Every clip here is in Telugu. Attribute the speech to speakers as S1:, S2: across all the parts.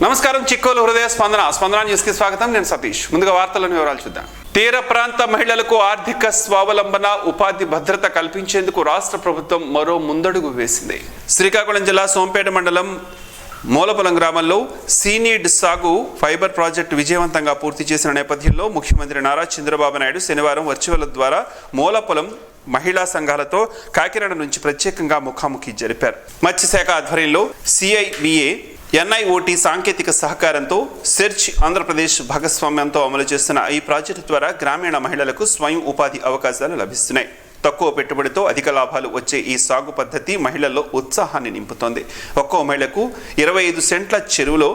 S1: నమస్కారం చిక్కోలు హృదయ స్పందన న్యూస్ కి స్వాగతం. నేను సతీష్. ముందుగా వార్తలను వివరాలు చూద్దాం. తీర ప్రాంత మహిళలకు ఆర్థిక స్వావలంబన, ఉపాధి భద్రత కల్పించేందుకు రాష్ట్ర ప్రభుత్వం మరో ముందడుగు వేసింది. శ్రీకాకుళం జిల్లా సోంపేట మండలం మూలపొలం గ్రామంలో సీనీడ్ సాగు ఫైబర్ ప్రాజెక్టు విజయవంతంగా పూర్తి చేసిన నేపథ్యంలో ముఖ్యమంత్రి నారా చంద్రబాబు నాయుడు శనివారం వర్చువల్ ద్వారా మూలపొలం మహిళా సంఘాలతో కాకినాడ నుంచి ప్రత్యేకంగా ముఖాముఖి జరిపారు. మత్స్యశాఖ ఆధ్వర్యంలో సిఐవిఏ ఎన్ఐఓటి సాంకేతిక సహకారంతో సెర్చ్ ఆంధ్రప్రదేశ్ భాగస్వామ్యంతో అమలు చేస్తున్న ఈ ప్రాజెక్టు ద్వారా గ్రామీణ మహిళలకు స్వయం ఉపాధి అవకాశాలు లభిస్తున్నాయి. తక్కువ పెట్టుబడితో అధిక లాభాలు వచ్చే ఈ సాగు పద్ధతి మహిళల్లో ఉత్సాహాన్ని నింపుతోంది. ఒక్కో మహిళకు 25 సెంట్ల చెరువులో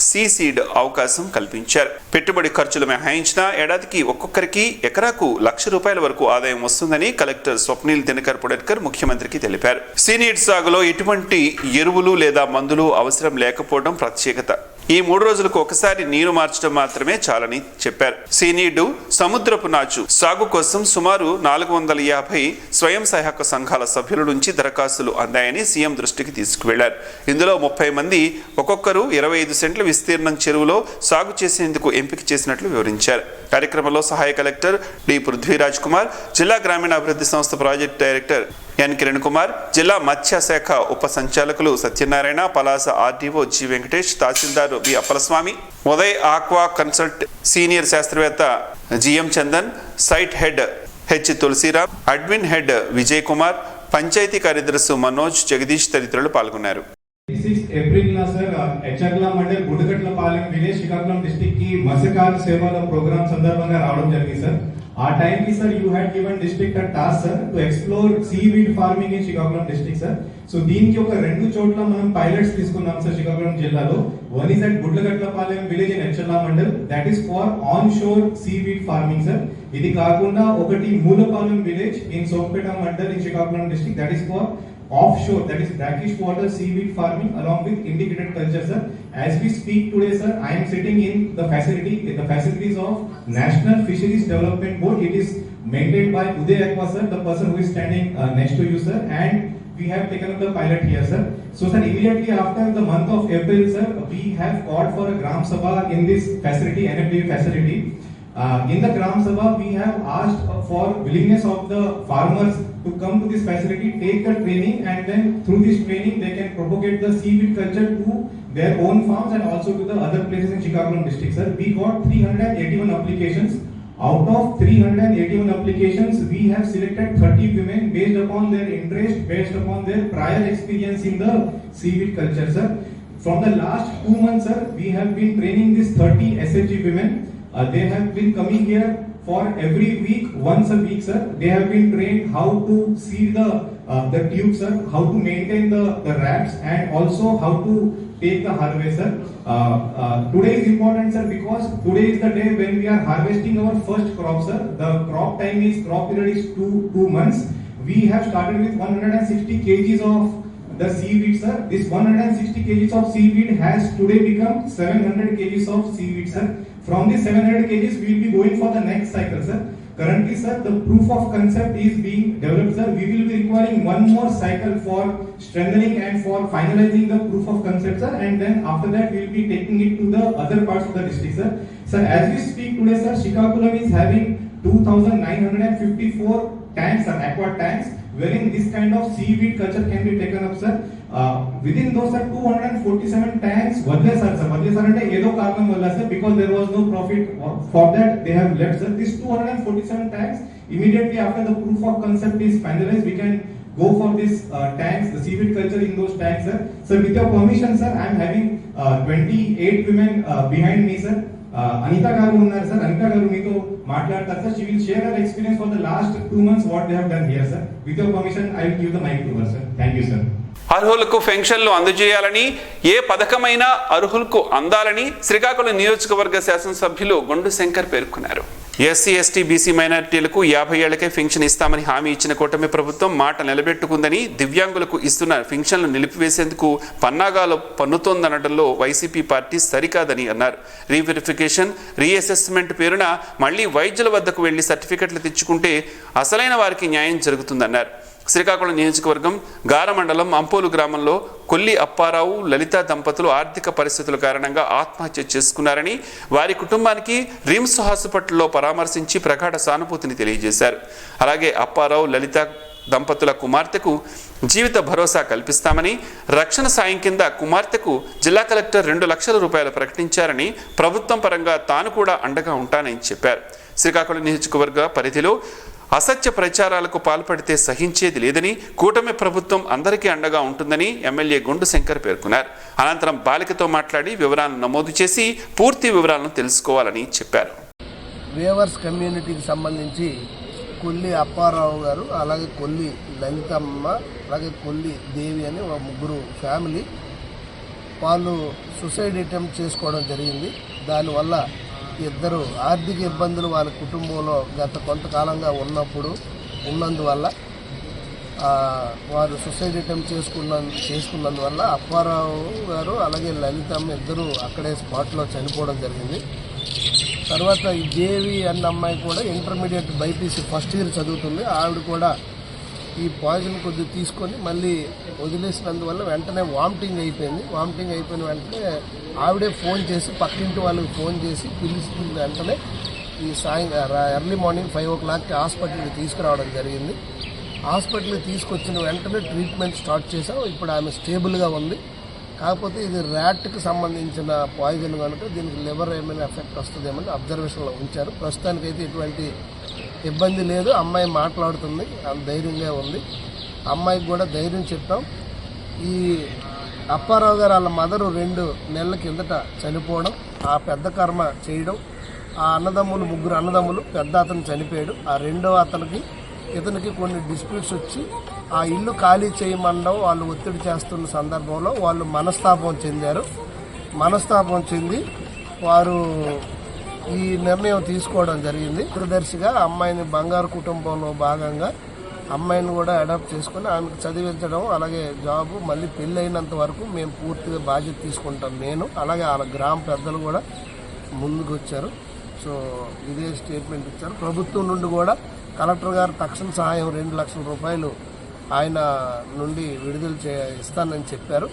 S1: సీసీడ్ అవకాశం కల్పించారు. పెట్టుబడి ఖర్చులు మినహాయించిన ఏడాదికి ఒక్కొక్కరికి ఎకరాకు ₹1,00,000 వరకు ఆదాయం వస్తుందని కలెక్టర్ స్వప్నిల్ దినకర్ పుడేర్కర్ ముఖ్యమంత్రికి తెలిపారు. సీనీడ్ సాగులో ఎటువంటి ఎరువులు లేదా మందులు అవసరం లేకపోవడం ప్రత్యేకత. ఈ 3 రోజులకు ఒకసారి నీరు మార్చడం మాత్రమే చాలని చెప్పారు. సీనీడు సముద్రపు నాచు సాగు కోసం సుమారు 450 స్వయం సహాయక సంఘాల సభ్యుల నుంచి దరఖాస్తులు అందాయని సీఎం దృష్టికి తీసుకువెళ్లారు. ఇందులో 30 మంది ఒక్కొక్కరు 25 సెంట్ల విస్తీర్ణం చెరువులో సాగు చేసేందుకు ఎంపిక చేసినట్లు వివరించారు. కార్యక్రమంలో సహాయ కలెక్టర్ డి పృథ్వీరాజ్ కుమార్, జిల్లా గ్రామీణాభివృద్ధి సంస్థ project director N Kiran Kumar, జిల్లా మత్స్యశాఖ ఉప సంచాలకులు Satyanarayana, Palasa RDO G Venkatesh, tahsildar B Appalaswamy, Uday aqua consult senior శాస్త్రవేత్త GM Chandan, site head H Tulasiram, admin head Vijay Kumar, panchayat కార్యదర్శి మనోజ్, జగదీష్ తదితరులు పాల్గొన్నారు.
S2: 6 April sir Etcherla mandal Gundagatlapalem village Srikakulam district కి మత్స్యకార సేవల ప్రోగ్రామ్ సందర్భంగా రావడం జరిగింది సార్. ఆ టైం కి sir you had given district a task sir to explore seaweed farming in Srikakulam district sir. So దీనికి ఒక 2 చోట్ల మనం పైలట్స్ తీసుకున్నాం సార్ శ్రీకాకుళం జిల్లాలో. One is at Gundagatlapalem village in Etcherla mandal, that is for onshore seaweed farming sir. ఇది కాకుండా ఒకటి Mulapalem village in Sompeta mandal in Srikakulam district, that is for offshore, that is brackish water seaweed farming along with integrated culture sir. As we speak today sir, I am sitting in the facilities of National Fisheries Development Board. It is maintained by Uday Aqua sir, the person who is standing next to you sir, and we have taken up the pilot here sir. So sir, immediately after the month of April sir, we have called for a Gram Sabha in this facility, NFDA facility. In the Gram Sabha, we have asked for willingness of the farmers to come to this facility, take the training, and then through this training they can propagate the seaweed culture to their own farms and also to the other places in Srikakulam district sir. We got 381 applications. Out of 381 applications, we have selected 30 women based upon their interest, based upon their prior experience in the seaweed culture sir. From the last 2 months sir, we have been training these 30 SHG women. They have been coming here for every week, once a week sir. They have been trained how to see the tube sir, how to maintain the wraps, and also how to take the harvest sir. Today is important sir because today is the day when we are harvesting our first crop sir. The crop period is 2 months. We have started with 160 kgs of the seaweed sir. This 160 kgs of seaweed has today become 700 kgs of seaweed sir. From this 700 kgs we will be going for the next cycle sir. Currently sir, the proof of concept is being developed sir. We will be requiring one more cycle for strengthening and for finalizing the proof of concept sir, and then after that we will be taking it to the other parts of the district sir. Sir, as we speak today sir, Srikakulam is having 2,954 tanks sir, aqua tanks, wherein this kind of seaweed culture can be taken up sir. Within those sir 247 tanks వదిలేసారు సార్. వదిలేసారు అంటే ఏదో కారణం వల్ల sir, because there was no profit for that they have left sir. This 247 tanks, immediately after the proof of concept is finalized, we can go for this tanks, the seaweed culture in those tanks sir. So with your permission sir, I am having 28 women behind me sir. Anita garu unnaru sir. Anita garu meeto maatladtaru sir. She will share her experience for the last 2 months what they have done here sir. With your permission, I will give the mic to her sir. Thank you sir.
S1: అర్హులకు పెన్షన్లు అందజేయాలని, ఏ పథకమైనా అర్హులకు అందాలని శ్రీకాకుళం నియోజకవర్గ శాసనసభ్యులు గొండు శంకర్ పేర్కొన్నారు. ఎస్సీ ఎస్టీ బీసీ మైనారిటీలకు 50 ఏళ్లకే పెన్షన్ ఇస్తామని హామీ ఇచ్చిన కూటమి ప్రభుత్వం మాట నిలబెట్టుకుందని, దివ్యాంగులకు ఇస్తున్న పెన్షన్లు నిలిపివేసేందుకు పన్నాగాలు పన్నుతోందనడంలో వైసీపీ పార్టీ సరికాదని అన్నారు. రీవెరిఫికేషన్, రీఅసెస్మెంట్ పేరున మళ్లీ వైద్యుల వద్దకు వెళ్లి సర్టిఫికెట్లు తెచ్చుకుంటే అసలైన వారికి న్యాయం జరుగుతుందన్నారు. శ్రీకాకుళం నియోజకవర్గం గార మండలం అంపోలు గ్రామంలో కొల్లి అప్పారావు లలిత దంపతులు ఆర్థిక పరిస్థితుల కారణంగా ఆత్మహత్య చేసుకున్నారని, వారి కుటుంబానికి రిమ్స్ హాస్పిటల్లో పరామర్శించి ప్రగాఢ సానుభూతిని తెలియజేశారు. అలాగే అప్పారావు లలిత దంపతుల కుమార్తెకు జీవిత భరోసా కల్పిస్తామని, రక్షణ సాయం కింద కుమార్తెకు జిల్లా కలెక్టర్ 2 లక్షల రూపాయలు ప్రకటించారని, ప్రభుత్వం పరంగా తాను కూడా అండగా ఉంటానని చెప్పారు. శ్రీకాకుళం నియోజకవర్గ పరిధిలో అసత్య ప్రచారాలకు పాల్పడితే సహించేది లేదని, కూటమి ప్రభుత్వం అందరికీ అండగా ఉంటుందని ఎమ్మెల్యే గుండు శంకర్ పేర్కొన్నారు. అనంతరం బాలికతో మాట్లాడి వివరాలను నమోదు చేసి పూర్తి వివరాలను తెలుసుకోవాలని చెప్పారు.
S3: వేవర్స్ కమ్యూనిటీకి సంబంధించి కొల్లి అప్పారావు గారు, అలాగే కొల్లి లలితమ్మ, అలాగే కొల్లి దేవి అని ఒక ముగ్గురు ఫ్యామిలీ వాళ్ళు సూసైడ్ అటెంప్ట్ చేసుకోవడం జరిగింది. దానివల్ల ఇద్దరు ఆర్థిక ఇబ్బందులు వాళ్ళ కుటుంబంలో గత కొంతకాలంగా ఉన్నందువల్ల వారు సూసైడ్ అటెంప్ట్ చేసుకున్నందువల్ల అప్పారావు గారు అలాగే లలితమ్మ ఇద్దరు అక్కడే స్పాట్లో చనిపోవడం జరిగింది. తర్వాత ఈ దేవి అన్న అమ్మాయి కూడా ఇంటర్మీడియట్ బైపీసీ ఫస్ట్ ఇయర్ చదువుతుంది. ఆవిడ కూడా ఈ పాయిజన్ కొద్దిగా తీసుకొని మళ్ళీ వదిలేసినందువల్ల వెంటనే వామిటింగ్ అయిపోయింది. వామిటింగ్ అయిపోయిన వెంటనే ఆవిడే ఫోన్ చేసి పక్కింటి వాళ్ళకి ఫోన్ చేసి పిలిచిన వెంటనే ఈ ఎర్లీ మార్నింగ్ 5 o'clockకి హాస్పిటల్కి తీసుకురావడం జరిగింది. హాస్పిటల్కి తీసుకొచ్చిన వెంటనే ట్రీట్మెంట్ స్టార్ట్ చేసాం. ఇప్పుడు ఆమె స్టేబుల్గా ఉంది. కాకపోతే ఇది ర్యాట్కి సంబంధించిన పాయిజన్ కనుక దీనికి లివర్ ఏమైనా ఎఫెక్ట్ వస్తుందేమని అబ్జర్వేషన్లో ఉంచారు. ప్రస్తుతానికైతే ఎటువంటి ఇబ్బంది లేదు. అమ్మాయి మాట్లాడుతుంది, ధైర్యంగా ఉంది. అమ్మాయికి కూడా ధైర్యం చెప్పాం. ఈ అప్పారావు గారు వాళ్ళ మదరు 2 నెలల కిందట చనిపోవడం, ఆ పెద్ద కర్మ చేయడం, ఆ ముగ్గురు అన్నదమ్ములు, పెద్ద అతను చనిపోయాడు. ఆ రెండో అతనికి ఇతనికి కొన్ని డిస్ప్యూట్స్ వచ్చి ఆ ఇల్లు ఖాళీ చేయమండం వాళ్ళు ఒత్తిడి చేస్తున్న సందర్భంలో వాళ్ళు మనస్తాపం చెంది వారు ఈ నిర్ణయం తీసుకోవడం జరిగింది. దూరదర్శిగా అమ్మాయిని బంగారు కుటుంబంలో భాగంగా అమ్మాయిని కూడా అడాప్ట్ చేసుకుని ఆమెకు చదివించడం, అలాగే జాబు, మళ్ళీ పెళ్ళి అయినంత వరకు మేము పూర్తిగా బాధ్యత తీసుకుంటాం. నేను అలాగే వాళ్ళ గ్రామ పెద్దలు కూడా ముందుకు వచ్చారు. సో ఇదే స్టేట్మెంట్ ఇచ్చారు. ప్రభుత్వం నుండి కూడా కలెక్టర్ గారు తక్షణ సహాయం 2 లక్షల రూపాయలు ఆయన నుండి విడుదల ఇస్తానని చెప్పారు.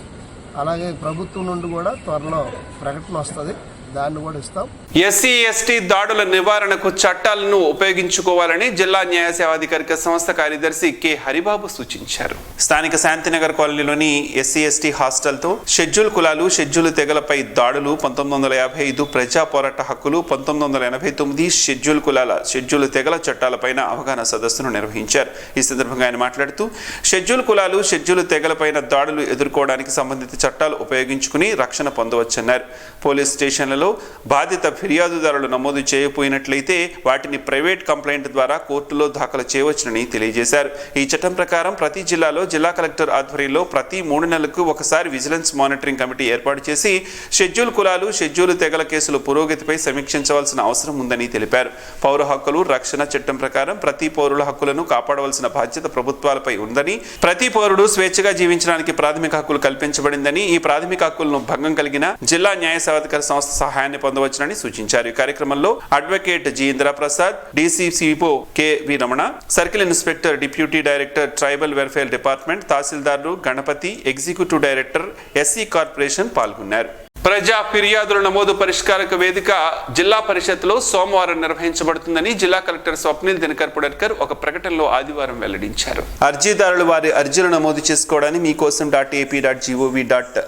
S3: అలాగే ప్రభుత్వం నుండి కూడా త్వరలో ప్రకటన వస్తుంది, దాన్ని కూడా ఇస్తాం.
S1: ఎస్సీ ఎస్టీ దాడుల నివారణకు చట్టాలను ఉపయోగించుకోవాలని జిల్లా న్యాయ సేవాధికారిక సంస్థ కార్యదర్శి కె హరిబాబు సూచించారు. స్థానిక శాంతినగర్ కాలనీలోని ఎస్సీ ఎస్టీ హాస్టల్తో షెడ్యూల్ కులాలు, షెడ్యూల్ తెగలపై దాడులు, 1955 ప్రజా పోరాట హక్కులు, 1989 షెడ్యూల్ కులాల, షెడ్యూల్ తెగల చట్టాలపైన అవగాహన సదస్సును నిర్వహించారు. ఈ సందర్భంగా ఆయన మాట్లాడుతూ షెడ్యూల్ కులాలు, షెడ్యూల్ తెగలపైన దాడులు ఎదుర్కోవడానికి సంబంధిత చట్టాలు ఉపయోగించుకుని రక్షణ పొందవచ్చన్నారు. పోలీస్ స్టేషన్లలో బాధిత ఫిర్యాదుదారులు నమోదు చేయకపోయినట్లయితే వాటిని ప్రైవేట్ కంప్లైంట్ ద్వారా కోర్టులో దాఖలు చేయవచ్చునని తెలియజేశారు. ఈ చట్టం ప్రకారం ప్రతి జిల్లాలో జిల్లా కలెక్టర్ ఆధ్వర్యంలో ప్రతి 3 నెలలకు ఒకసారి విజిలెన్స్ మానిటరింగ్ కమిటీ ఏర్పాటు చేసి షెడ్యూల్ కులాలు, షెడ్యూల్ తెగల కేసుల పురోగతిపై సమీక్షించవలసిన అవసరం ఉందని తెలిపారు. పౌర హక్కులు రక్షణ చట్టం ప్రకారం ప్రతి పౌరుల హక్కులను కాపాడవలసిన బాధ్యత ప్రభుత్వాలపై ఉందని, ప్రతి పౌరుడు స్వేచ్ఛగా జీవించడానికి ప్రాథమిక హక్కులు కల్పించబడిందని, ఈ ప్రాథమిక హక్కులను భంగం కలిగిన జిల్లా న్యాయ సేవాధికార సంస్థ సహాయాన్ని పొందవచ్చునని సూచించారు. ఈ కార్యక్రమంలో advocate G Indraprasad, DCCO K V. Ramana, circle inspector, deputy director tribal welfare department, తహసీల్దార్లు, Ganapathi, executive director, SC corporation పాల్గొన్నారు. ప్రజా ఫిర్యాదుల నమోదు పరిష్కారక వేదిక జిల్లా పరిషత్లో సోమవారం నిర్వహించబడుతుందని జిల్లా కలెక్టర్ స్వప్నిల్ దినకర్ పుడర్కర్ ఒక ప్రకటనలో ఆదివారం వెల్లడించారు. అర్జీదారులు వారి అర్జీలు నమోదు చేసుకోవడానికి మీకోసం.ap.gov.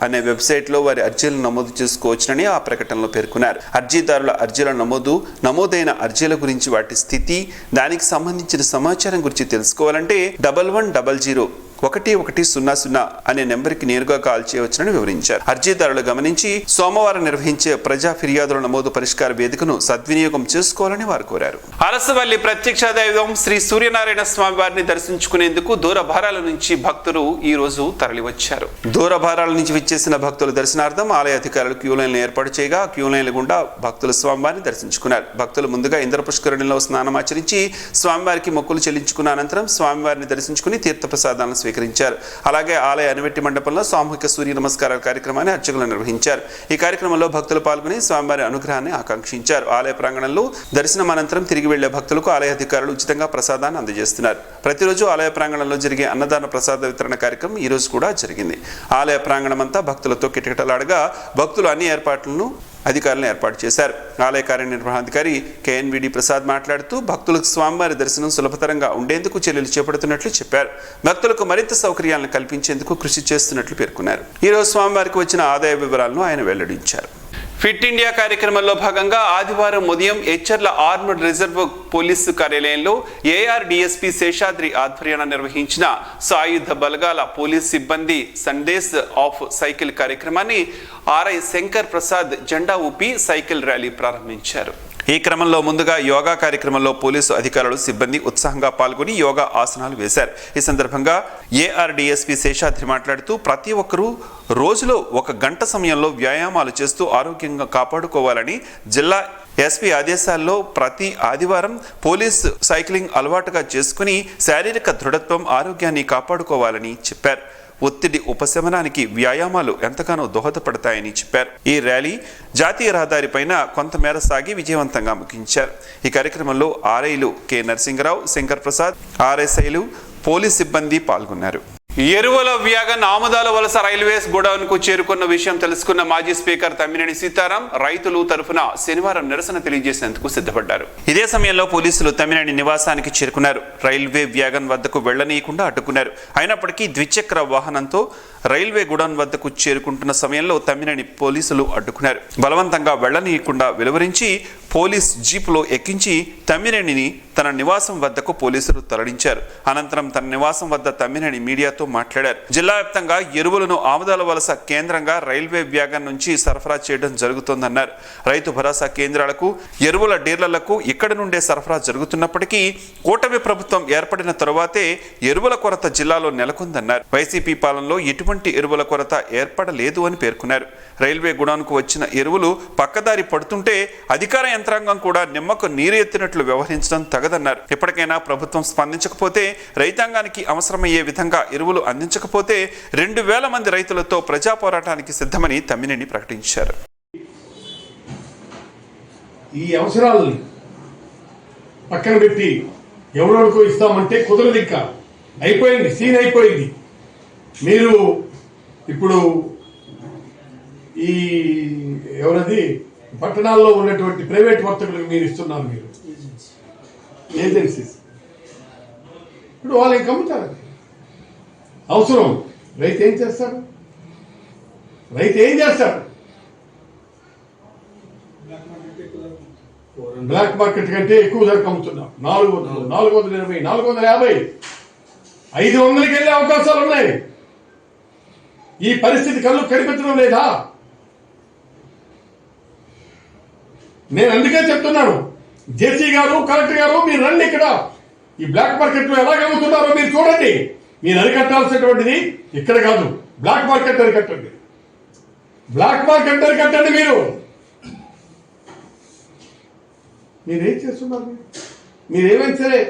S1: అనే వెబ్సైట్లో వారి అర్జీలను నమోదు చేసుకోవచ్చునని ఆ ప్రకటనలో పేర్కొన్నారు. అర్జీదారుల అర్జీల నమోదైన అర్జీల గురించి, వాటి స్థితి, దానికి సంబంధించిన సమాచారం గురించి తెలుసుకోవాలంటే 1100 అనే నెంబర్కి నేరుగా కాల్ చేయవచ్చునని వివరించారు. అర్జీదారులు గమనించి సోమవారం నిర్వహించే ప్రజా ఫిర్యాదుల నమోదు పరిష్కార వేదికను సద్వినియోగం చేసుకోవాలని వారు కోరారు. అరసవల్లి ప్రత్యక్ష దైవం శ్రీ సూర్యనారాయణ స్వామి వారిని దర్శించుకునేందుకు దూర భారాల నుంచి భక్తులు ఈ రోజు తరలివచ్చారు. దూర భారాల నుంచి విచ్చేసిన భక్తుల దర్శనార్థం ఆలయ అధికారులు క్యూ లైన్లు ఏర్పాటు చేయగా క్యూ లైన్ల గుండా భక్తులు స్వామివారిని దర్శించుకున్నారు. భక్తులు ముందుగా ఇంద్ర పుష్కరిణిలో స్నానమాచరించి స్వామివారికి మొక్కులు చెల్లించుకున్న అనంతరం స్వామివారిని దర్శించుకుని తీర్థప్రసాదాలను స్వీకరించారు. అలాగే ఆలయ అనివెట్టి మండపంలో సామూహిక సూర్య నమస్కారాల కార్యక్రమాన్ని అర్చకులు నిర్వహించారు. ఈ కార్యక్రమంలో భక్తులు పాల్గొని స్వామివారి అనుగ్రహాన్ని ఆకాంక్షించారు. ఆలయ ప్రాంగణంలో దర్శనం అనంతరం తిరిగి వెళ్లే భక్తులకు ఆలయ అధికారులు ఉచితంగా ప్రసాదాన్ని అందజేస్తున్నారు. ప్రతిరోజు ఆలయ ప్రాంగణంలో జరిగే అన్నదాన ప్రసాద వితరణ కార్యక్రమం ఈ రోజు కూడా జరిగింది. ఆలయ ప్రాంగణమంతా భక్తులతో కిటకిటలాడగా భక్తులు అన్ని ఏర్పాట్లను అధికారులను ఏర్పాటు చేశారు. ఆలయ కార్యనిర్వహణాధికారి కేఎన్విడి ప్రసాద్ మాట్లాడుతూ భక్తులకు స్వామివారి దర్శనం సులభతరంగా ఉండేందుకు చర్యలు చేపడుతున్నట్లు చెప్పారు. భక్తులకు మరింత సౌకర్యాలను కల్పించేందుకు కృషి చేస్తున్నట్లు పేర్కొన్నారు. ఈ రోజు స్వామివారికి వచ్చిన ఆదాయ వివరాలను ఆయన వెల్లడించారు. ఫిట్ ఇండియా కార్యక్రమంలో భాగంగా ఆదివారం ఉదయం ఎచ్చర్ల ఆర్మడ్ రిజర్వ్ పోలీసు కార్యాలయంలో ఏఆర్ డిఎస్పీ శేషాద్రి ఆధ్వర్యాన నిర్వహించిన సాయుధ బలగాల పోలీస్ సిబ్బంది సండేస్ ఆఫ్ సైకిల్ కార్యక్రమాన్ని ఆర్ఐ శంకర్ ప్రసాద్ జెండా ఊపి సైకిల్ ర్యాలీ ప్రారంభించారు. ఈ క్రమంలో ముందుగా యోగా కార్యక్రమంలో పోలీసు అధికారులు సిబ్బంది ఉత్సాహంగా పాల్గొని యోగా ఆసనాలు వేశారు. ఈ సందర్భంగా ఏఆర్డిఎస్పీ శేషాద్రి మాట్లాడుతూ ప్రతి ఒక్కరూ రోజులో 1 గంట సమయంలో వ్యాయామాలు చేస్తూ ఆరోగ్యంగా కాపాడుకోవాలని జిల్లా ఎస్పీ ఆదేశాల్లో ప్రతి ఆదివారం పోలీసు సైక్లింగ్ అలవాటుగా చేసుకుని శారీరక దృఢత్వం ఆరోగ్యాన్ని కాపాడుకోవాలని చెప్పారు. ఒత్తిడి ఉపశమనానికి వ్యాయామాలు ఎంతగానో దోహదపడతాయని చెప్పారు. ఈ ర్యాలీ జాతీయ రహదారిపైన కొంతమేర సాగి విజయవంతంగా ముగించారు. ఈ కార్యక్రమంలో ఆర్ఐలు కె నరసింగరావు, శంకర్ ప్రసాద్, ఆర్ఎస్ఐలు, పోలీస్ సిబ్బంది పాల్గొన్నారు. ఎరువుల వ్యాగన్ ఆముదాల వలస రైల్వేస్ గోడౌన్ కు చేరుకున్న విషయం తెలుసుకున్న మాజీ స్పీకర్ తమ్మినేని సీతారాం రైతులు తరఫున శనివారం నిరసన తెలియజేసేందుకు సిద్ధపడ్డారు. ఇదే సమయంలో పోలీసులు తమ్మినేని నివాసానికి చేరుకున్నారు. రైల్వే వ్యాగన్ వద్దకు వెళ్లనీయకుండా అడ్డుకున్నారు. అయినప్పటికీ ద్విచక్ర వాహనంతో రైల్వే గోడౌన్ వద్దకు చేరుకుంటున్న సమయంలో తమ్మినేని పోలీసులు అడ్డుకున్నారు. బలవంతంగా వెళ్లనీయకుండా వెలువరించి పోలీస్ జీపులో ఎక్కించి తమ్మినేనిని తన నివాసం వద్దకు పోలీసులు తరలించారు. అనంతరం తన నివాసం వద్ద తమ్మినేని మీడియాతో మాట్లాడారు. జిల్లా వ్యాప్తంగా ఎరువులను ఆముదాల వలస కేంద్రంగా రైల్వే వ్యాగన్ నుంచి సరఫరా చేయడం జరుగుతోందన్నారు. రైతు భరోసా కేంద్రాలకు, ఎరువుల డీలర్లకు ఇక్కడి నుండే సరఫరా జరుగుతున్నప్పటికీ కూటమి ప్రభుత్వం ఏర్పడిన తరువాతే ఎరువుల కొరత జిల్లాలో నెలకొందన్నారు. వైసీపీ పాలనలో ఎటువంటి ఎరువుల కొరత ఏర్పడలేదు అని పేర్కొన్నారు. రైల్వే గుడాన్కు వచ్చిన ఎరువులు పక్కదారి పడుతుంటే అధికార యంత్రాంగం కూడా నిమ్మకు నీరు ఎత్తినట్లు వ్యవహరించడం తగదన్నారు. ఇప్పటికైనా ప్రభుత్వం స్పందించకపోతే, రైతాంగానికి అవసరమయ్యే విధంగా ఎరువులు అందించకపోతే 2000 మంది రైతులతో ప్రజా పోరాటానికి సిద్ధమని తమ్మినేని ప్రకటించారు.
S4: ఈ అవసరాలని పక్కన పెట్టి ఎవరికో ఇస్తామంటే కుదరదు. ఇంకా అయిపోయింది, సీన్ అయిపోయింది. మీరు ఇప్పుడు ఈ ఎవరది పట్టణాల్లో ఉన్నటువంటి ప్రైవేట్ వర్తకులకు మీరు ఇస్తున్నారు. మీరు ఏజెన్సీస్ ఇప్పుడు వాళ్ళకి కమ్ముతారు. అవసరం రైతు ఏం చేస్తాడు? బ్లాక్ మార్కెట్ కంటే ఎక్కువ ధరకు అమ్ముతున్నాం. 400, 420, 450, 500కి వెళ్ళే అవకాశాలు ఉన్నాయి. ఈ పరిస్థితి కళ్ళు కనిపించడం లేదా? నేను అందుకే చెప్తున్నాను, జేసీ గారు, కలెక్టర్ గారు, మీరు రండి. ఇక్కడ ఈ బ్లాక్ మార్కెట్ లో ఎలాగ అమ్ముతున్నారో మీరు చూడండి. మీరు అరికట్టాల్సినటువంటిది ఇక్కడ కాదు, బ్లాక్ మార్కెట్ అరికట్టండి. మీరేం చేస్తున్నారు? మీరేమైనా సరే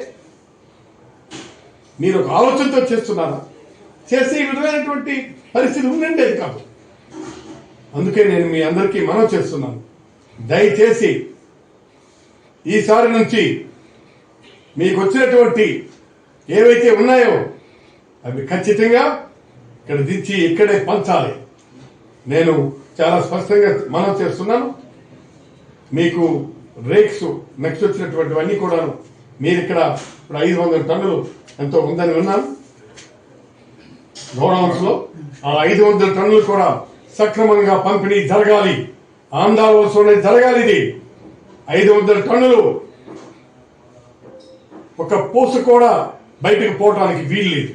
S4: మీరు ఒక ఆలోచనతో చేస్తున్నారా? చేస్తే ఈ విధమైనటువంటి పరిస్థితి ఉందండి కాదు. అందుకే నేను మీ అందరికీ మనవి చేస్తున్నాను, దయచేసి ఈసారి నుంచి మీకు వచ్చినటువంటి ఏవైతే ఉన్నాయో అవి ఖచ్చితంగా ఇక్కడ దించి ఇక్కడే పంచాలి. నేను చాలా స్పష్టంగా మనవి చేస్తున్నాను. మీకు రేక్స్ నెక్స్ట్ వచ్చినటువంటివన్నీ కూడా మీరు ఇక్కడ ఇప్పుడు 500 టన్నులు ఎంతో ఉందని విన్నాను గోడౌన్స్ లో. ఆ 500 టన్నులు కూడా సక్రమంగా పంపిణీ జరగాలి. ఆంధ్రవలసలోనే జరగాలి. ఇది 500 టన్నులు ఒక పూస కూడా బయటకు పోవడానికి వీలు లేదు.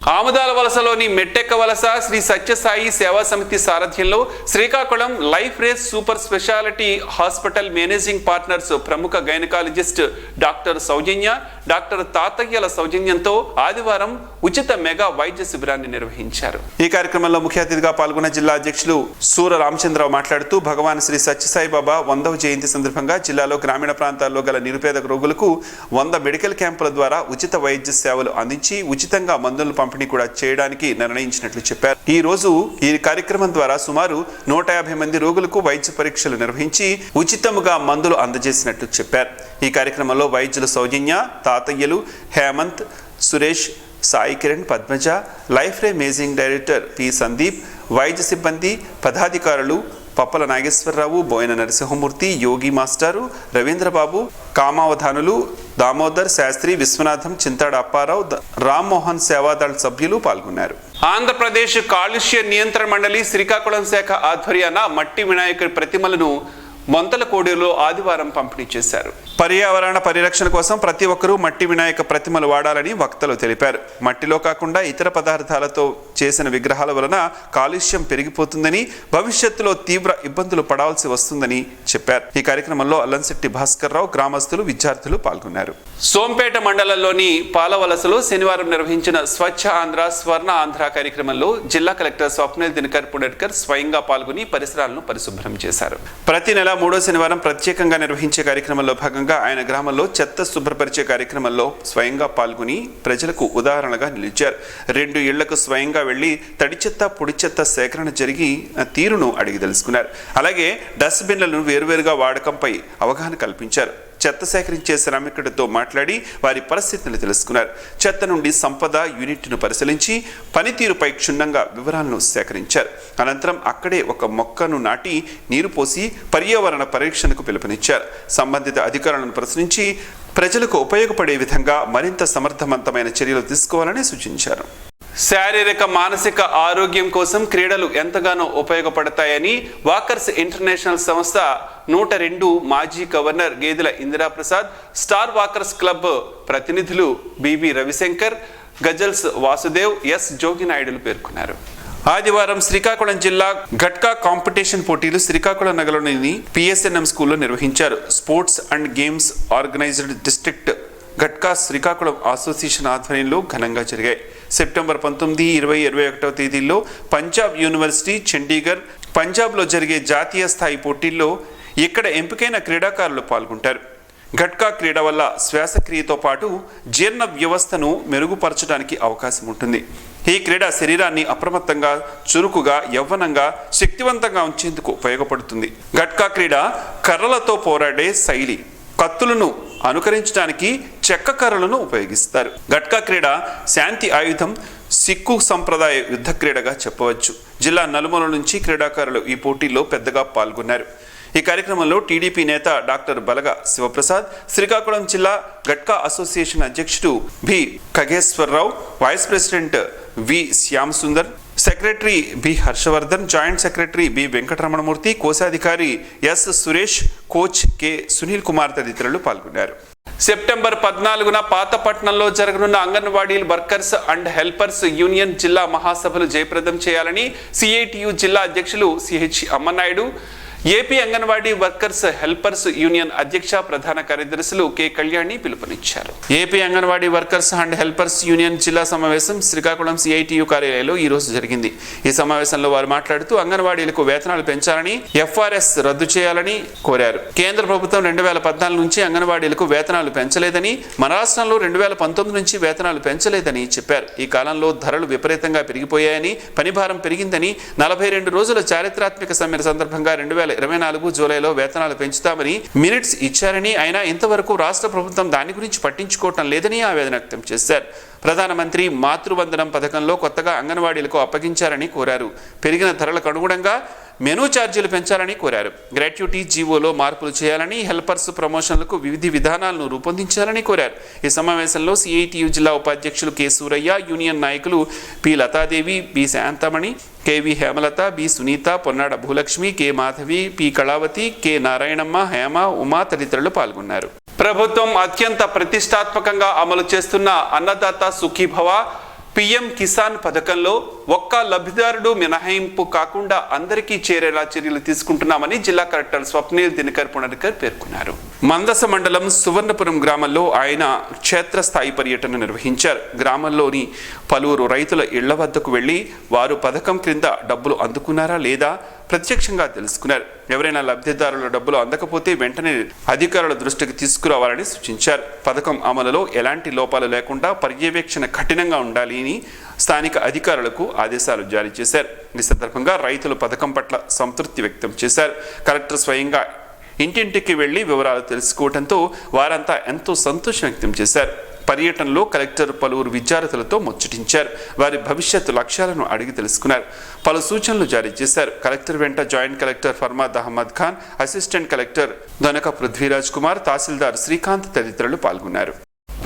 S1: ఆముదాల వలసలోని మెట్టెక్క వలస శ్రీ సత్యసాయి సేవా సమితి సారథ్యంలో Srikakulam life race super speciality hospital managing partners ప్రముఖ గైనకాలజిస్ట్ డాక్టర్ సౌజన్య, డాక్టర్ తాతయ్యల సౌజన్యంతో ఆదివారం ఉచిత మెగా వైద్య శిబిరాన్ని నిర్వహించారు. ఈ కార్యక్రమంలో ముఖ్య అతిథిగా పాల్గొన్న జిల్లా అధ్యక్షులు సూర రామచంద్రరావు మాట్లాడుతూ భగవాన్ శ్రీ సత్యసాయి బాబా 100వ జయంతి సందర్భంగా జిల్లాలో గ్రామీణ ప్రాంతాల్లో గల నిరుపేద రోగులకు 100 మెడికల్ క్యాంపుల ద్వారా ఉచిత వైద్య సేవలు అందించి ఉచితంగా మందులను పంపిణీ కూడా చేయడానికి నిర్ణయించినట్లు చెప్పారు. ఈ రోజు ఈ కార్యక్రమం ద్వారా సుమారు 150 మంది రోగులకు వైద్య పరీక్షలు నిర్వహించి ఉచితంగా మందులు అందజేసినట్లు చెప్పారు. ఈ కార్యక్రమంలో వైద్యులు సౌజన్య, తాతయ్యలు, హేమంత్, సురేష్, సాయి కిరణ్, పద్మజ, లైఫ్ రే మేజింగ్ డైరెక్టర్ పి సందీప్, వైద్య సిబ్బంది, పదాధికారులు పప్పల నాగేశ్వరరావు, బోయన నరసింహమూర్తి, యోగి మాస్టారు, రవీంద్రబాబు, కామావధానులు, దామోదర్ శాస్త్రి, విశ్వనాథం, చింతాడ అప్పారావు, రామ్మోహన్ సేవాదళ సభ్యులు పాల్గొన్నారు. ఆంధ్రప్రదేశ్ కాలుష్య నియంత్రణ మండలి శ్రీకాకుళం శాఖ ఆధ్వర్యాన మట్టి వినాయకుడి ప్రతిమలను మొంతలకోడిలో ఆదివారం పంపిణీ చేశారు. పర్యావరణ పరిరక్షణ కోసం ప్రతి ఒక్కరూ మట్టి వినాయక ప్రతిమలు వాడాలని వక్తలు తెలిపారు. మట్టిలో కాకుండా ఇతర పదార్థాలతో చేసిన విగ్రహాల వలన కాలుష్యం పెరిగిపోతుందని, భవిష్యత్తులో తీవ్ర ఇబ్బందులు పడాల్సి వస్తుందని చెప్పారు. ఈ కార్యక్రమంలో అల్లంశెట్టి భాస్కర్ రావు, గ్రామస్తులు, విద్యార్థులు పాల్గొన్నారు. సోంపేట మండలంలోని పాలవలసలో శనివారం నిర్వహించిన స్వచ్ఛ ఆంధ్ర, స్వర్ణ ఆంధ్ర కార్యక్రమంలో జిల్లా కలెక్టర్ స్వప్నిల్ దినకర్ పుణెడ్కర్ స్వయంగా పాల్గొని పరిసరాలను పరిశుభ్రం చేశారు. ప్రతి నెల 3వ శనివారం ప్రత్యేకంగా నిర్వహించే కార్యక్రమంలో భాగంగా ఆయన గ్రామంలో చెత్త శుభ్రపరిచే కార్యక్రమంలో స్వయంగా పాల్గొని ప్రజలకు ఉదాహరణగా నిలిచారు. 2 ఇళ్లకు స్వయంగా వెళ్లి తడి చెత్త, పొడి చెత్త సేకరణ జరిగి తీరును అడిగి తెలుసుకున్నారు. అలాగే డస్ట్బిన్లను వేరువేరుగా వాడకంపై అవగాహన కల్పించారు. చెత్త సేకరించే శ్రామికుడితో మాట్లాడి వారి పరిస్థితిని తెలుసుకున్నారు. చెత్త నుండి సంపద యూనిట్ను పరిశీలించి పనితీరుపై క్షుణ్ణంగా వివరాలను సేకరించారు. అనంతరం అక్కడే ఒక మొక్కను నాటి నీరు పోసి పర్యావరణ పరీక్షణకు పిలుపునిచ్చారు. సంబంధిత అధికారులను ప్రశ్నించి ప్రజలకు ఉపయోగపడే విధంగా మరింత సమర్థవంతమైన చర్యలు తీసుకోవాలని సూచించారు. శారీరక మానసిక ఆరోగ్యం కోసం క్రీడలు ఎంతగానో ఉపయోగపడతాయని వాకర్స్ ఇంటర్నేషనల్ సంస్థ 102 మాజీ governor Gedela Indiraprasad, star walkers club ప్రతినిధులు బిబి రవిశంకర్, గజల్స్ వాసుదేవ్, ఎస్ జోగినాయుడులు పేర్కొన్నారు. ఆదివారం శ్రీకాకుళం జిల్లా ఘట్కా కాంపిటీషన్ పోటీలు శ్రీకాకుళం నగరంలోని పిఎస్ఎన్ఎం స్కూల్లో నిర్వహించారు. Sports and games organised district Gatka Srikakulam association ఆధ్వర్యంలో ఘనంగా జరిగాయి. సెప్టెంబర్ 19, 20, 21వ తేదీల్లో పంజాబ్ యూనివర్సిటీ, చండీగఢ్, పంజాబ్లో జరిగే జాతీయ స్థాయి పోటీల్లో ఇక్కడ ఎంపికైన క్రీడాకారులు పాల్గొంటారు. ఘట్కా క్రీడ వల్ల శ్వాసక్రియతో పాటు జీర్ణ వ్యవస్థను మెరుగుపరచడానికి అవకాశం ఉంటుంది. ఈ క్రీడ శరీరాన్ని అప్రమత్తంగా, చురుకుగా, యవ్వనంగా, శక్తివంతంగా ఉంచేందుకు ఉపయోగపడుతుంది. ఘట్కా క్రీడ కర్రలతో పోరాడే శైలి. కత్తులను అనుకరించడానికి చెక్క కర్రలను ఉపయోగిస్తారు. ఘట్కా క్రీడ శాంతి ఆయుధం, సిక్కు సంప్రదాయ యుద్ధ క్రీడగా చెప్పవచ్చు. జిల్లా నలుమూల నుంచి క్రీడాకారులు ఈ పోటీల్లో పెద్దగా పాల్గొన్నారు. ఈ కార్యక్రమంలో టీడీపీ నేత డాక్టర్ బలగ శివప్రసాద్, శ్రీకాకుళం జిల్లా ఘట్కా అసోసియేషన్ అధ్యక్షుడు B Khageswararao, vice president V Shyam Sundar, secretary B Harshavardhan, joint secretary B Venkataramanamurthy, కోశాధికారి S Suresh, coach K Sunil Kumar తదితరులు పాల్గొన్నారు. సెప్టెంబర్ 14న పాతపట్నంలో జరగనున్న anganwadi workers and helpers union జిల్లా మహాసభలు జయప్రదం చేయాలని సిఐటియు జిల్లా అధ్యక్షులు CH Ammanaidu, AP anganwadi workers helpers union అధ్యక్ష ప్రధాన కార్యదర్శులు కె కళ్యాణి పిలుపునిచ్చారు. AP anganwadi workers and helpers union జిల్లా సమావేశం శ్రీకాకుళం సిఐటియు కార్యాలయంలో ఈ రోజు జరిగింది. ఈ సమావేశంలో వారు మాట్లాడుతూ అంగన్వాడీలకు వేతనాలు పెంచాలని, ఎఫ్ఆర్ఎస్ రద్దు చేయాలని కోరారు. కేంద్ర ప్రభుత్వం 2014 నుంచి అంగన్వాడీలకు వేతనాలు పెంచలేదని, మన రాష్ట్రంలో 2019 నుంచి వేతనాలు పెంచలేదని చెప్పారు. ఈ కాలంలో ధరలు విపరీతంగా పెరిగిపోయాయని, పనిభారం పెరిగిందని, 42 రోజుల చారిత్రాత్మక సమ్మె సందర్భంగా 2024 జూలైలో వేతనాలు పెంచుతామని మినిట్స్ ఇచ్చారని, అయినా ఇంతవరకు రాష్ట్ర ప్రభుత్వం దాని గురించి పట్టించుకోవటం లేదని ఆవేదన వ్యక్తం చేశారు. ప్రధానమంత్రి మాతృవందనం పథకంలో కొత్తగా అంగన్వాడీలకు అప్పగించారని కోరారు. పెరిగిన ధరలకు అనుగుణంగా మెనూ ఛార్జీలు పెంచాలని కోరారు. గ్రాట్యుటీ జీవోలో మార్పులు చేయాలని, హెల్పర్స్ ప్రమోషన్లకు వివిధ విధానాలను రూపొందించాలని కోరారు. ఈ సమావేశంలో సిఐటియు జిల్లా ఉపాధ్యక్షులు కె సూరయ్య, యూనియన్ నాయకులు P Latadevi, B Santhamani, KV Hemalatha, B Sunitha, Ponnada Bhulakshmi, K Madhavi, P Kalavathi, K Narayanamma, Hema, Uma తదితరులు పాల్గొన్నారు. ప్రభుత్వం అత్యంత ప్రతిష్టాత్మకంగా అమలు చేస్తున్న అన్నదాత సుఖీభవ, పిఎం కిసాన్ పథకంలో ఒక్క లబ్ధిదారుడు మినహాయింపు కాకుండా అందరికీ చేరేలా చర్యలు తీసుకుంటున్నామని జిల్లా కలెక్టర్ స్వప్నిల్ దినకర్ పుణెడ్కర్ పేర్కొన్నారు. మందస మండలం సువర్ణపురం గ్రామంలో ఆయన క్షేత్రస్థాయి పర్యటన నిర్వహించారు. గ్రామంలోని పలువురు రైతుల ఇళ్ల వద్దకు వెళ్లి వారు పథకం క్రింద డబ్బులు అందుకున్నారా లేదా ప్రత్యక్షంగా తెలుసుకున్నారు. ఎవరైనా లబ్ధిదారుల డబ్బులు అందకపోతే వెంటనే అధికారుల దృష్టికి తీసుకురావాలని సూచించారు. పథకం అమలులో ఎలాంటి లోపాలు లేకుండా పర్యవేక్షణ కఠినంగా ఉండాలి అని స్థానిక అధికారులకు ఆదేశాలు జారీ చేశారు. ఈ సందర్భంగా రైతులు పథకం పట్ల సంతృప్తి వ్యక్తం చేశారు. కలెక్టర్ స్వయంగా ఇంటింటికి వెళ్లి వివరాలు తెలుసుకోవడంతో వారంతా ఎంతో సంతోషం వ్యక్తం చేశారు. పర్యటనలో కలెక్టర్ పలువురు విద్యార్థులతో ముచ్చటించారు. వారి భవిష్యత్తు లక్ష్యాలను అడిగి తెలుసుకున్నారు. పలు సూచనలు జారీ చేశారు. కలెక్టర్ వెంట joint collector Farmad Ahmad Khan, assistant collector Donaka Prithviraj Kumar, tahsildar Srikanth తదితరులు పాల్గొన్నారు.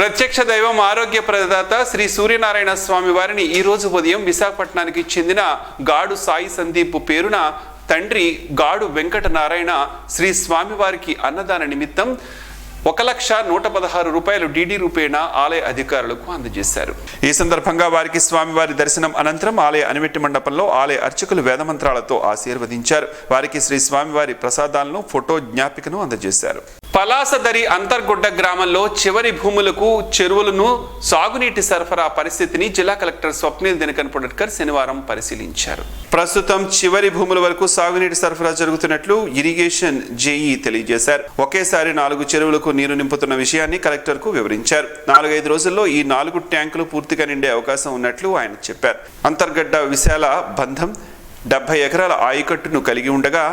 S1: ప్రత్యక్ష దైవం ఆరోగ్య ప్రదాత శ్రీ సూర్యనారాయణ స్వామి వారిని ఈ రోజు ఉదయం విశాఖపట్నానికి చెందిన గాడు సాయి సందీప్ పేరున తండ్రి గాడు వెంకట నారాయణ శ్రీ స్వామివారికి అన్నదాన నిమిత్తం 1,116 రూపాయలు డీడీ రూపేణా ఆలయ అధికారులకు అందజేశారు. ఈ సందర్భంగా వారికి స్వామివారి దర్శనం అనంతరం ఆలయ అనిమెట్టి మండపంలో ఆలయ అర్చకులు వేదమంత్రాలతో ఆశీర్వదించారు. వారికి శ్రీ స్వామివారి ప్రసాదాలను, ఫోటో జ్ఞాపికను అందజేశారు. పలాసదరి అంతర్గుడ్డ గ్రామంలో చివరి భూములకు చెరువులను సాగునీటి సరఫరా పరిస్థితిని జిల్లా కలెక్టర్ స్వప్నిల్ దినకర్ పుడట్కర్ శనివారం పరిశీలించారు. ప్రస్తుతం చివరి భూముల వరకు సాగునీటి సరఫరా జరుగుతున్నట్లు ఇరిగేషన్ జేఈ తెలియజేశారు. ఒకేసారి 4 చెరువులకు నీరు నింపుతున్న విషయాన్ని కలెక్టర్ కు వివరించారు. 4-5 రోజుల్లో ఈ 4 ట్యాంకులు పూర్తిగా నిండే అవకాశం ఉన్నట్లు ఆయన చెప్పారు. అంతర్గడ్డ విశాల బంధం 70 ఎకరాల ఆయకట్టును కలిగి ఉండగా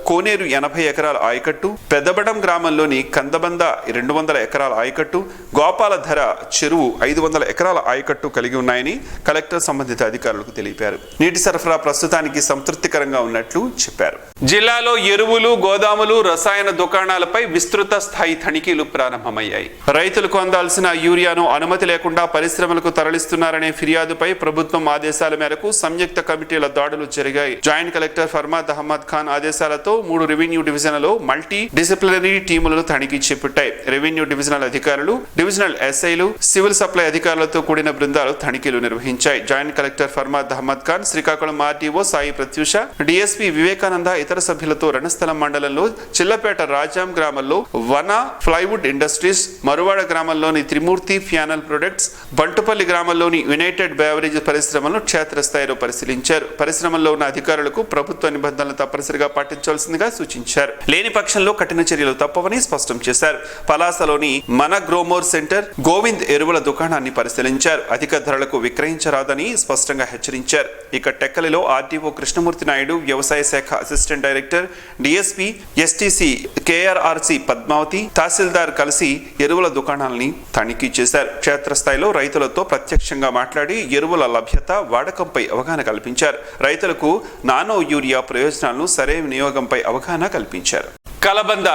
S1: కోనేరు 80 ఎకరాల ఆయకట్టు, పెద్దబడం గ్రామంలోని కందబంద 200 ఎకరాల ఆయకట్టు, గోపాలధర చెరువు 500 ఎకరాల ఆయకట్టు కలిగి ఉన్నాయని కలెక్టర్ సంబంధిత అధికారులకు తెలిపారు. నీటి సరఫరా ప్రస్తుతానికి సంతృప్తికరంగా ఉన్నట్లు చెప్పారు. జిల్లాలో ఎరువులు, గోదాములు, రసాయన దుకాణాలపై విస్తృత స్థాయి తనిఖీలు ప్రారంభమయ్యాయి. రైతులకు అందాల్సిన యూరియాను అనుమతి లేకుండా పరిశ్రమలకు తరలిస్తున్నారనే ఫిర్యాదుపై ప్రభుత్వం ఆదేశాల మేరకు సంయుక్త కమిటీల దాడులు జరిగాయి. జాయింట్ కలెక్టర్ ఫర్మాద్ అహ్మద్ ఖాన్ ఆదేశాలతో 3 రెవెన్యూ డివిజన్లలో మల్టీ డిసిప్లినరీ టీములను తనిఖీ చేపట్టాయి. రెవెన్యూ డివిజనల్ అధికారులు, డివిజనల్ ఎస్ఐలు, సివిల్ సప్లై అధికారులతో కూడిన బృందాలు తనిఖీలు నిర్వహించాయి. Joint collector Farmad Ahmad Khan, Srikakulam RTO Sai Prathyusha, DSP Vivekananda ఇతర సభ్యులతో రణస్థలం మండలంలో చిల్లపేట రాజాం గ్రామంలో వన ప్లైవుడ్ ఇండస్ట్రీస్, మరువాడ గ్రామంలోని త్రిమూర్తి ఫ్యానల్ ప్రొడక్ట్స్, బంటుపల్లి గ్రామంలోని యునైటెడ్ బేవరేజ్ పరిశ్రమలను క్షేత్రస్థాయిలో పరిశీలించారు. పరిశ్రమల్లో ఉన్న అధికారులకు ప్రభుత్వ నిబంధనలు తప్పనిసరిగా పాటించాల్సిందిగా సూచించారు. లేని పక్షంలో కఠిన చర్యలు తప్పవని స్పష్టం చేశారు. పలాసలోని మన గ్రోమోర్ సెంటర్, గోవింద్ ఎరువుల దుకాణాన్ని పరిశీలించారు. అధిక ధరలకు విక్రయించరాదని స్పష్టంగా హెచ్చరించారు. ఇక టెక్కలిలో ఆర్టీఓ కృష్ణమూర్తి నాయుడు, వ్యవసాయ శాఖ assistant director, DSP, STC, KRRC Padmavathi, tahsildar కలిసి ఎరువుల దుకాణాలని తనిఖీ చేశారు. క్షేత్రస్థాయిలో రైతులతో ప్రత్యక్షంగా మాట్లాడి ఎరువుల లభ్యత, వాడకంపై అవగాహన కల్పించారు. రైతులకు నానో యూరియా ప్రయోజనాలను సరైన వినియోగంపై అవగాహన కల్పించారు. కలబంద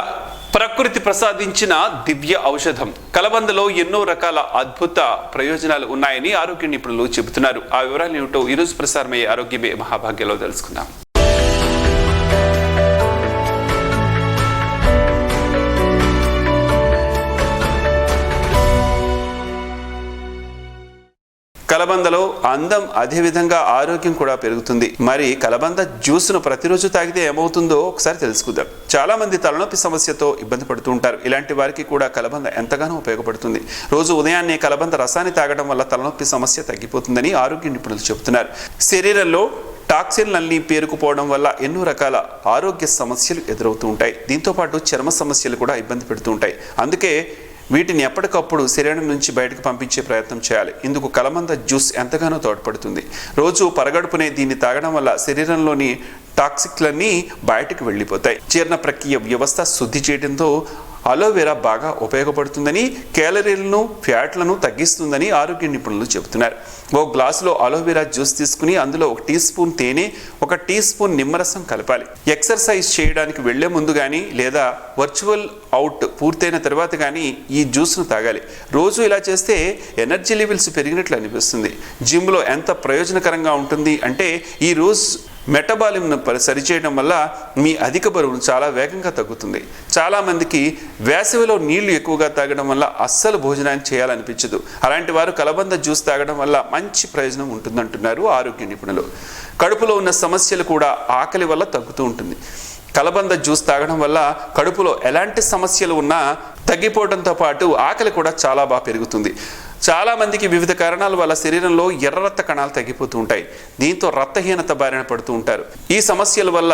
S1: ప్రకృతి ప్రసాదించిన దివ్య ఔషధం. కలబందలో ఎన్నో రకాల అద్భుత ప్రయోజనాలు ఉన్నాయని ఆరోగ్య నిపుణులు చెబుతున్నారు. ఆ వివరాలు ఏమిటో ఈరోజు ప్రసారమయ్యే ఆరోగ్యమే మహాభాగ్యంలో తెలుసుకుందాం. కలబందలో అందం, అదేవిధంగా ఆరోగ్యం కూడా పెరుగుతుంది. మరి కలబంద జ్యూస్ను ప్రతిరోజు తాగితే ఏమవుతుందో ఒకసారి తెలుసుకుందాం. చాలా మంది తలనొప్పి సమస్యతో ఇబ్బంది పడుతూ ఉంటారు. ఇలాంటి వారికి కూడా కలబంద ఎంతగానో ఉపయోగపడుతుంది. రోజు ఉదయాన్నే కలబంద రసాన్ని తాగడం వల్ల తలనొప్పి సమస్య తగ్గిపోతుందని ఆరోగ్య నిపుణులు చెబుతున్నారు. శరీరంలో టాక్సిన్లన్నీ పేరుకుపోవడం వల్ల ఎన్నో రకాల ఆరోగ్య సమస్యలు ఎదురవుతూ ఉంటాయి. దీంతోపాటు చర్మ సమస్యలు కూడా ఇబ్బంది పెడుతూ ఉంటాయి. అందుకే వీటిని ఎప్పటికప్పుడు శరీరం నుంచి బయటకు పంపించే ప్రయత్నం చేయాలి. ఇందుకు కలబంద జ్యూస్ ఎంతగానో తోడ్పడుతుంది. రోజు పరగడుపునే దీన్ని తాగడం వల్ల శరీరంలోని టాక్సిక్లన్నీ బయటకు వెళ్ళిపోతాయి. జీర్ణ ప్రక్రియ వ్యవస్థ శుద్ధి చేయడంతో అలోవెరా బాగా ఉపయోగపడుతుందని, క్యాలరీలను, ఫ్యాట్లను తగ్గిస్తుందని ఆరోగ్య నిపుణులు చెబుతున్నారు. ఓ గ్లాసులో అలోవెరా జ్యూస్ తీసుకుని అందులో 1 టీ స్పూన్ తేనె, 1 టీ స్పూన్ నిమ్మరసం కలపాలి. ఎక్సర్సైజ్ చేయడానికి వెళ్లే ముందు కానీ లేదా వర్చువల్ అవుట్ పూర్తయిన తర్వాత కానీ ఈ జ్యూస్ను తాగాలి. రోజు ఇలా చేస్తే ఎనర్జీ లెవెల్స్ పెరిగినట్లు అనిపిస్తుంది. జిమ్లో ఎంత ప్రయోజనకరంగా ఉంటుంది అంటే ఈ రోజు మెటబాలిజంను సరిచేయడం వల్ల మీ అధిక బరువును చాలా వేగంగా తగ్గుతుంది. చాలామందికి వేసవిలో నీళ్లు ఎక్కువగా తాగడం వల్ల అస్సలు భోజనాన్ని చేయాలనిపించదు. అలాంటి వారు కలబంద జ్యూస్ తాగడం వల్ల మంచి ప్రయోజనం ఉంటుందంటున్నారు ఆరోగ్య నిపుణులు. కడుపులో ఉన్న సమస్యలు కూడా ఆకలి వల్ల తగ్గుతూ ఉంటుంది. కలబంద జ్యూస్ తాగడం వల్ల కడుపులో ఎలాంటి సమస్యలు ఉన్నా తగ్గిపోవడంతో పాటు ఆకలి కూడా చాలా బాగా పెరుగుతుంది. చాలా మందికి వివిధ కారణాల వల్ల శరీరంలో ఎర్ర రక్త కణాలు తగ్గిపోతూ ఉంటాయి. దీంతో రక్తహీనత బారిన పడుతూ ఉంటారు. ఈ సమస్యల వల్ల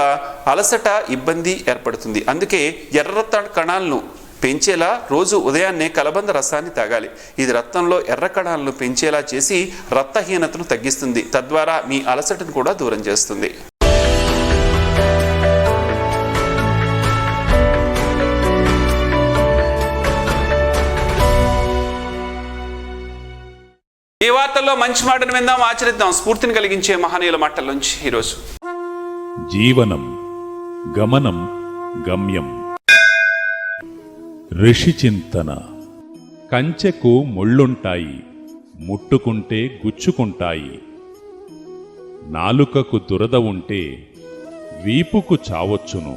S1: అలసట, ఇబ్బంది ఏర్పడుతుంది. అందుకే ఎర్ర రక్త కణాలను పెంచేలా రోజు ఉదయాన్నే కలబంద రసాన్ని తాగాలి. ఇది రక్తంలో ఎర్ర కణాలను పెంచేలా చేసి రక్తహీనతను తగ్గిస్తుంది. తద్వారా మీ అలసటను కూడా దూరం చేస్తుంది. ఈ వార్తల్లో మంచి మాటను విందాం, ఆచరిద్దాం. స్ఫూర్తిని కలిగించే మహనీయుల మాటల నుంచి ఈరోజు.
S5: జీవనం గమనం గమ్యం. ఋషి చింతన. కంచెకు ముళ్ళుంటాయి, ముట్టుకుంటే గుచ్చుకుంటాయి. నాలుకకు దురద ఉంటే వీపుకు చావొచ్చును.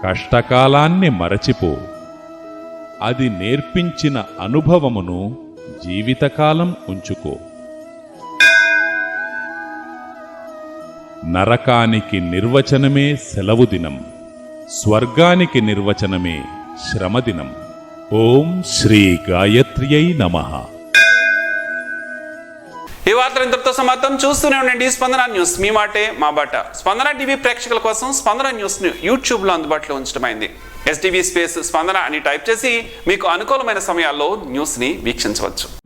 S5: కష్టకాలాన్ని మరచిపో, అది నేర్పించిన అనుభవమును జీవితకాలం ఉంచుకో. నరకానికి నిర్వచనమే సెలవు దినం, స్వర్గానికి నిర్వచనమే శ్రమదినం. ఓం శ్రీ గాయత్ర్యై నమః.
S1: ఈ వార్తలు ఇంతటితో సమాప్తం. చూస్తూనే ఉండండి స్పందన న్యూస్, మీ మాటే మా బాట. స్పందన టీవీ ప్రేక్షకుల కోసం స్పందన న్యూస్ ను యూట్యూబ్ లో అందుబాటులో ఉంచడమైంది. STV స్పేస్ స్పందన అని టైప్ చేసి మీకు అనుకూలమైన సమయాల్లో న్యూస్ ని వీక్షించవచ్చు.